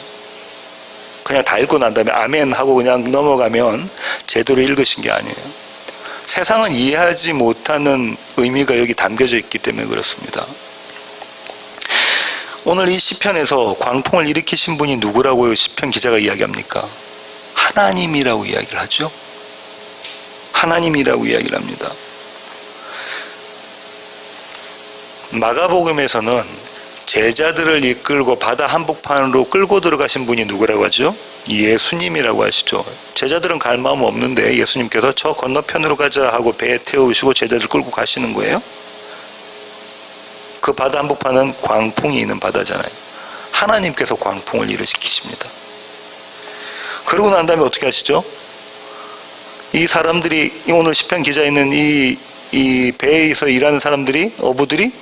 그냥 다 읽고 난 다음에 아멘 하고 그냥 넘어가면 제대로 읽으신 게 아니에요. 세상은 이해하지 못하는 의미가 여기 담겨져 있기 때문에 그렇습니다. 오늘 이 시편에서 광풍을 일으키신 분이 누구라고 시편 기자가 이야기합니까? 하나님이라고 이야기를 하죠. 하나님이라고 이야기를 합니다. 마가복음에서는 제자들을 이끌고 바다 한복판으로 끌고 들어가신 분이 누구라고 하죠? 예수님이라고 하시죠. 제자들은 갈 마음 없는데 예수님께서 저 건너편으로 가자 하고 배에 태우시고 제자들 끌고 가시는 거예요. 그 바다 한복판은 광풍이 있는 바다잖아요. 하나님께서 광풍을 일으키십니다. 그러고 난 다음에 어떻게 하시죠? 이 사람들이, 오늘 시편 기자에 있는 이 배에서 일하는 사람들이, 어부들이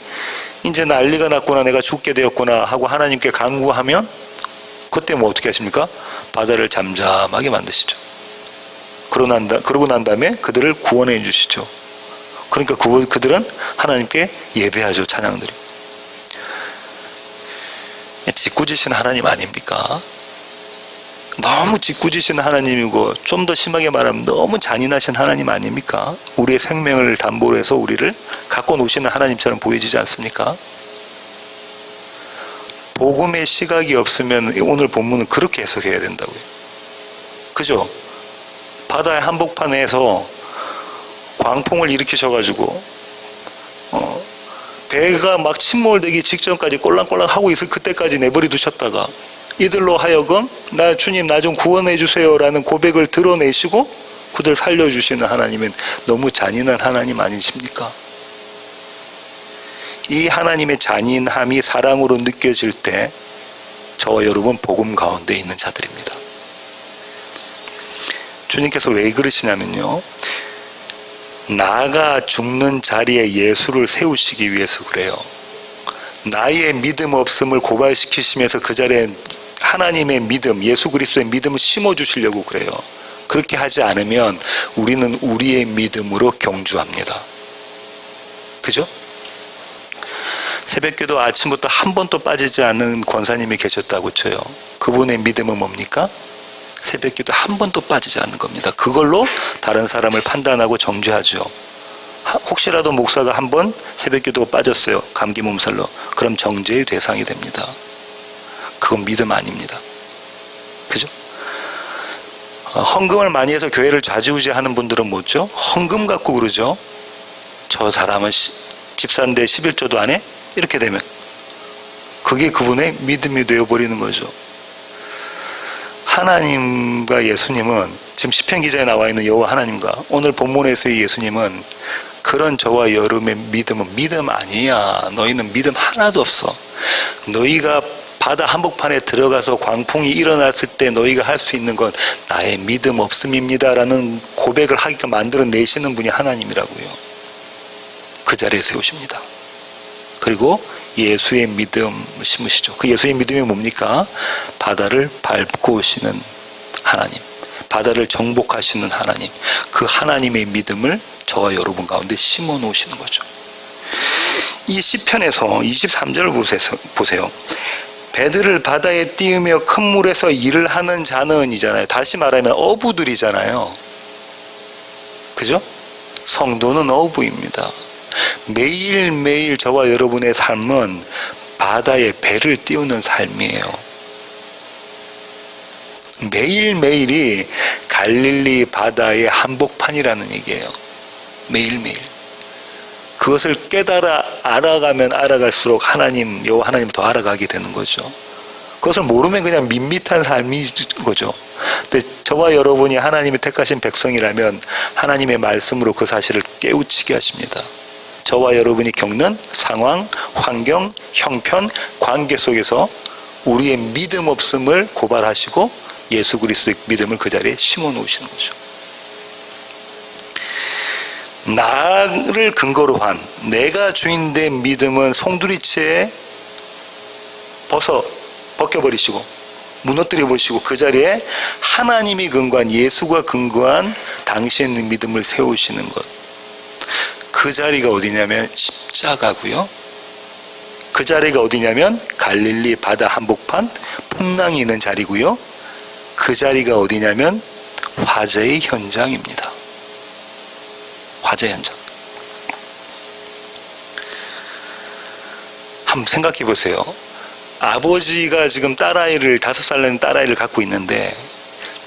이제 난리가 났구나, 내가 죽게 되었구나 하고 하나님께 간구하면 그때 뭐 어떻게 하십니까? 바다를 잠잠하게 만드시죠. 그러고 난 다음에 그들을 구원해 주시죠. 그러니까 그들은 하나님께 예배하죠. 찬양들이. 짓궂으신 하나님 아닙니까? 너무 짓궂으신 하나님이고 좀 더 심하게 말하면 너무 잔인하신 하나님 아닙니까? 우리의 생명을 담보로 해서 우리를 갖고 노시는 하나님처럼 보여지지 않습니까? 복음의 시각이 없으면 오늘 본문은 그렇게 해석해야 된다고요. 그죠? 바다의 한복판에서 광풍을 일으키셔가지고 배가 막 침몰되기 직전까지 꼴랑꼴랑 하고 있을 그때까지 내버려 두셨다가 이들로 하여금 주님 나 좀 구원해 주세요라는 고백을 드러내시고 그들 살려주시는 하나님은 너무 잔인한 하나님 아니십니까? 이 하나님의 잔인함이 사랑으로 느껴질 때 저와 여러분 복음 가운데 있는 자들입니다. 주님께서 왜 그러시냐면요, 나가 죽는 자리에 예수를 세우시기 위해서 그래요. 나의 믿음 없음을 고발시키시면서 그 자리에 하나님의 믿음, 예수 그리스도의 믿음을 심어주시려고 그래요. 그렇게 하지 않으면 우리는 우리의 믿음으로 경주합니다. 그죠? 새벽기도 아침부터 한 번도 빠지지 않는 권사님이 계셨다고 쳐요. 그분의 믿음은 뭡니까? 새벽기도 한 번도 빠지지 않는 겁니다. 그걸로 다른 사람을 판단하고 정죄하죠. 혹시라도 목사가 한 번 새벽기도 빠졌어요. 감기 몸살로. 그럼 정죄의 대상이 됩니다. 그건 믿음 아닙니다. 그죠? 헌금을 많이 해서 교회를 좌지우지하는 분들은 뭐죠? 헌금 갖고 그러죠. 저 사람은 집사인데 11조도 안 해? 이렇게 되면 그게 그분의 믿음이 되어버리는 거죠. 하나님과 예수님은, 지금 시편 기자에 나와 있는 여호와 하나님과 오늘 본문에서의 예수님은 그런 저와 여러분의 믿음은 믿음 아니야. 너희는 믿음 하나도 없어. 너희가 바다 한복판에 들어가서 광풍이 일어났을 때 너희가 할 수 있는 건 나의 믿음 없음입니다 라는 고백을 하게끔 만들어내시는 분이 하나님이라고요. 그 자리에 세우십니다. 그리고 예수의 믿음을 심으시죠. 그 예수의 믿음이 뭡니까? 바다를 밟고 오시는 하나님, 바다를 정복하시는 하나님, 그 하나님의 믿음을 저와 여러분 가운데 심어 놓으시는 거죠. 이 시편에서 23절을 보세요. 배들을 바다에 띄우며 큰 물에서 일을 하는 자는 이잖아요. 다시 말하면 어부들이잖아요. 그죠? 성도는 어부입니다. 매일매일 저와 여러분의 삶은 바다에 배를 띄우는 삶이에요. 매일매일이 갈릴리 바다의 한복판이라는 얘기예요. 매일매일. 그것을 깨달아 알아가면 알아갈수록 여호와 하나님을 더 알아가게 되는 거죠. 그것을 모르면 그냥 밋밋한 삶인 거죠. 근데 저와 여러분이 하나님이 택하신 백성이라면 하나님의 말씀으로 그 사실을 깨우치게 하십니다. 저와 여러분이 겪는 상황, 환경, 형편, 관계 속에서 우리의 믿음 없음을 고발하시고 예수 그리스도의 믿음을 그 자리에 심어 놓으시는 거죠. 나를 근거로 한 내가 주인된 믿음은 송두리째 벗겨버리시고 무너뜨려 보시고 그 자리에 하나님이 근거한 예수가 근거한 당신의 믿음을 세우시는 것. 그 자리가 어디냐면 십자가고요. 그 자리가 어디냐면 갈릴리 바다 한복판 풍랑이 있는 자리고요. 그 자리가 어디냐면 화재의 현장입니다. 화재 현장. 한번 생각해 보세요. 아버지가 지금 5살 난 딸아이를 갖고 있는데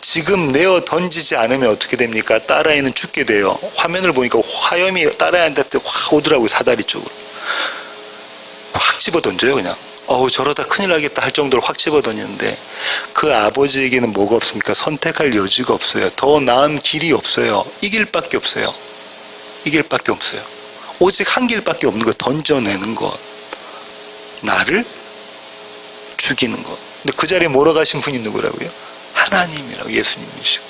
지금 내어 던지지 않으면 어떻게 됩니까? 딸아이는 죽게 돼요. 화면을 보니까 화염이 딸아이한테 확 오더라고요. 사다리 쪽으로. 확 집어 던져요 그냥. 저러다 큰일 나겠다 할 정도로 확 집어 던지는데 그 아버지에게는 뭐가 없습니까? 선택할 여지가 없어요. 더 나은 길이 없어요. 이 길밖에 없어요. 이 길밖에 없어요. 오직 한 길밖에 없는 거, 던져내는 것. 나를 죽이는 것. 근데 그 자리에 몰아가신 분이 누구라고요? 하나님이라고, 예수님이시고.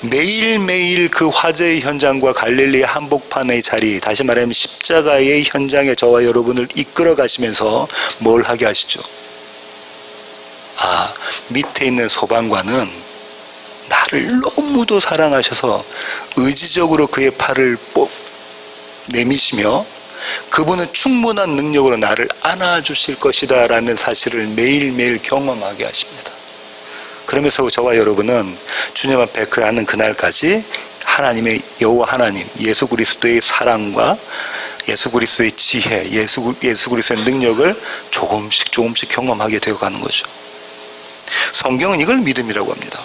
매일매일 그 화재의 현장과 갈릴리 한복판의 자리, 다시 말하면 십자가의 현장에 저와 여러분을 이끌어 가시면서 뭘 하게 하시죠? 밑에 있는 소방관은 나를 너무도 사랑하셔서 의지적으로 그의 팔을 내미시며 그분은 충분한 능력으로 나를 안아주실 것이다 라는 사실을 매일매일 경험하게 하십니다. 그러면서 저와 여러분은 주님 앞에 가는 그날까지 하나님의 여호와 하나님, 예수 그리스도의 사랑과 예수 그리스도의 지혜, 예수 그리스도의 능력을 조금씩 경험하게 되어가는 거죠. 성경은 이걸 믿음이라고 합니다.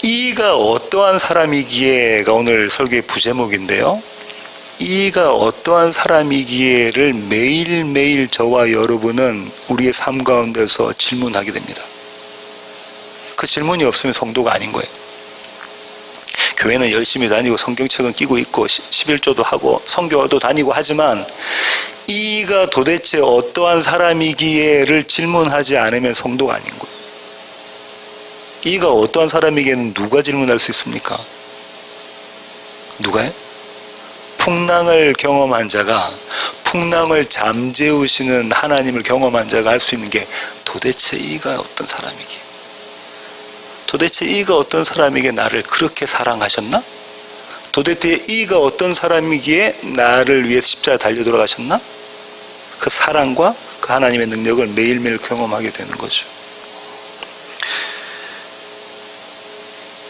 이가 어떠한 사람이기에가 오늘 설교의 부제목인데요. 이가 어떠한 사람이기에를 매일매일 저와 여러분은 우리의 삶 가운데서 질문하게 됩니다. 그 질문이 없으면 성도가 아닌 거예요. 교회는 열심히 다니고 성경책은 끼고 있고 11조도 하고 선교도 다니고 하지만 이가 도대체 어떠한 사람이기에를 질문하지 않으면 성도가 아닌 거예요. 이가 어떠한 사람에게는 누가 질문할 수 있습니까? 누가요? 풍랑을 경험한 자가, 풍랑을 잠재우시는 하나님을 경험한 자가 할 수 있는 게 도대체 이가 어떤 사람이기에, 도대체 이가 어떤 사람에게 나를 그렇게 사랑하셨나? 도대체 이가 어떤 사람이기에 나를 위해 십자가에 달려 돌아가셨나? 그 사랑과 그 하나님의 능력을 매일매일 경험하게 되는 거죠.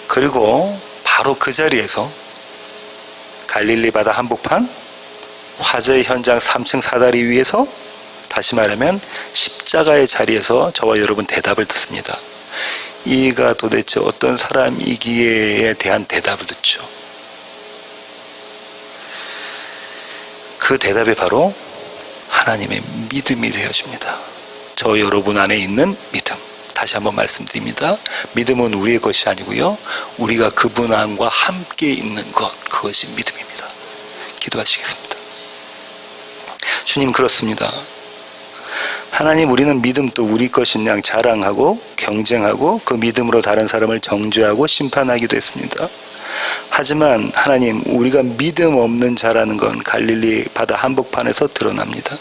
그리고 바로 그 자리에서 갈릴리 바다 한복판 화재의 현장 3층 사다리 위에서, 다시 말하면 십자가의 자리에서 저와 여러분 대답을 듣습니다. 이가 도대체 어떤 사람이기에 대한 대답을 듣죠. 그 대답이 바로 하나님의 믿음이 되어집니다. 저 여러분 안에 있는 믿음. 다시 한번 말씀드립니다. 믿음은 우리의 것이 아니고요, 우리가 그분 안과 함께 있는 것, 그것이 믿음입니다. 기도하시겠습니다. 주님, 그렇습니다. 하나님, 우리는 믿음도 우리 것인 양 자랑하고 경쟁하고 그 믿음으로 다른 사람을 정죄하고 심판하기도 했습니다. 하지만 하나님, 우리가 믿음 없는 자라는 건 갈릴리 바다 한복판에서 드러납니다.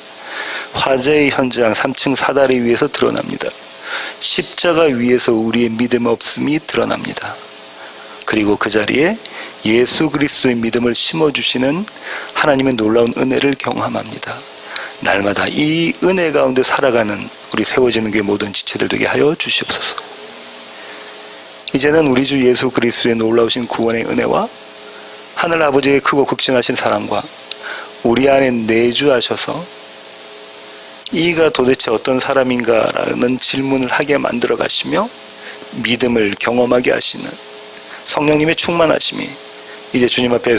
화재의 현장 3층 사다리 위에서 드러납니다. 십자가 위에서 우리의 믿음 없음이 드러납니다. 그리고 그 자리에 예수 그리스도의 믿음을 심어주시는 하나님의 놀라운 은혜를 경험합니다. 날마다 이 은혜 가운데 살아가는 우리 세워지는 교회 모든 지체들 되게 하여 주시옵소서. 이제는 우리 주 예수 그리스도의 놀라우신 구원의 은혜와 하늘 아버지의 크고 극진하신 사랑과 우리 안에 내주하셔서 이가 도대체 어떤 사람인가라는 질문을 하게 만들어 가시며 믿음을 경험하게 하시는 성령님의 충만하심이 이제 주님 앞에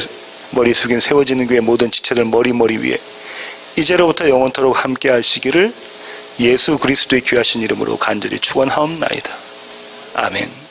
머리 숙인 세워지는 교회 모든 지체들 머리 위에 이제로부터 영원토록 함께 하시기를 예수 그리스도의 귀하신 이름으로 간절히 축원하옵나이다. 아멘.